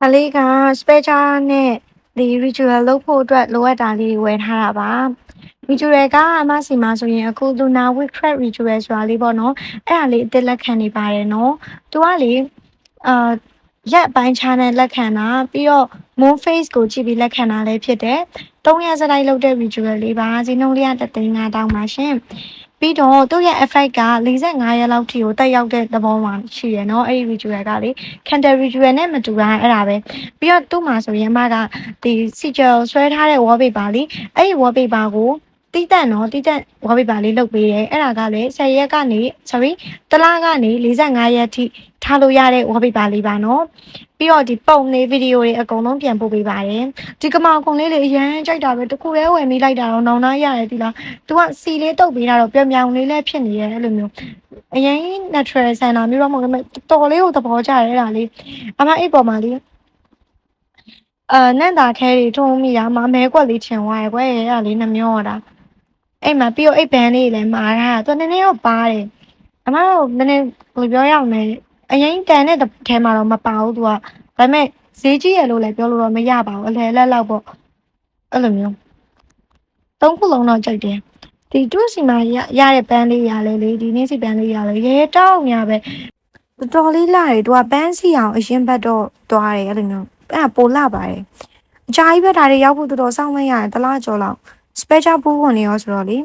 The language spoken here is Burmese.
ဒါလေးက special နဲ့ဒီ ritual လုပ်ဖို့အတွက်လိုအပ်တာလေးတွေဝယ်ထားတာပါ ritual ကအမစီမှာဆိုရင်အခု Luna Witchcraft ritual ဆိုတာလေးပေါ့နော်အဲ့ဒါလေးအသစ်လက်ခံနေပါတယ်နော်သူကလေရက်အပိုင်းခြားနဲ့လက်ခံတာပြီးတော့ moon face ကိုကြည့်ပြီးလက်ခံတာလည်းဖြစ်တယ်3ရက်စတိုင်းလုပ်တဲ့ ritual လေးပါဈေးနှုန်းလေးက1,500,000ပါရှင်ပြီးတော့သူ့ရဲ့ effect က45ရက်လောက်ထိကိုတက်ရောက်တဲ့သဘောမှာရှိရယ်နော်အဲ့ဒီ ritual ကလေ candle ritual နဲ့မတူတာအဲ့ဒါပဲပြီးတော့သူ့မှာဆိုရင်အမကဒီ sigil ဆွဲထားတဲ့ wallpaper လေးအဲ့ဒီ wallpaper ကိုတီးတန့်နော်တီးတန့် wallpaper လေးလုပ်ပေးတယ်အဲ့ဒါကလည်း10ရက်ကနေတလကနေ45ရက်ထိထားလို့ရတဲ့ wallpaper လေးပါနော်ပြီးတော့ဒီပုံလေးဗီဒီယိုတွေအကုန်လုံးပြန်ပို့ပေးပါတယ်ဒီကမာကွန်လေးလေအရန်ကြိုက်တာပဲတခုတည်းဝယ်မိလိုက်တာတော့နောင်နာရတယ်ဒီလားသူကစီလေးတုပ်ပေးတာတော့ပြောင်ပြောင်လေးလည်းဖြစ်နေရဲအဲ့လိုမျိုးအရင် natural ဆန်တာမျိုးတော့မဟုတ်ဘူးတော်လေးကိုသဘောကျတယ်အဲ့ဒါလေးအမအိတ်ပေါ်မှာလေးနန့်တာခဲတွေထုံးမိတာမမဲကွက်လေးချင်သွားရယ်ကွယ်အဲ့ဒါလေးနှမျောတာအဲ့မှာပြီးတော့အိတ်ဘန်းလေးလည်းမာထားတာသူနည်းနည်းတော့ပါတယ်အမတို့နည်းနည်းဘယ်လိုပြောရအောင်လဲအရင်တန်တဲ့ထဲမှာတော့မပါဘူးသူကဒါပေမဲ့ဈေးကြီးရလို့လည်းပြောလို့တော့မရပါဘူးအလဲလက်လောက်ပေါ့အဲ့လိုမျိုး3ခုလုံးတော့ကြိုက်တယ်ဒီတူးစီမှာရတဲ့ပန်းလေးရလဲလေဒီနေ့စီပန်းလေးရလဲရဲတောက်ညာပဲတော်လေးလာတယ်သူကပန်းစီအောင်အရင်ဘတ်တော့သွားတယ်အဲ့လိုမျိုးအဲ့ဒါပိုလာပါတယ်အကြာကြီးပဲဒါတွေရောက်ဖို့တော်တော်စောင့်မရတယ်တလားကျော်လောက် special ဘူးဝင်နေရောဆိုတော့လေ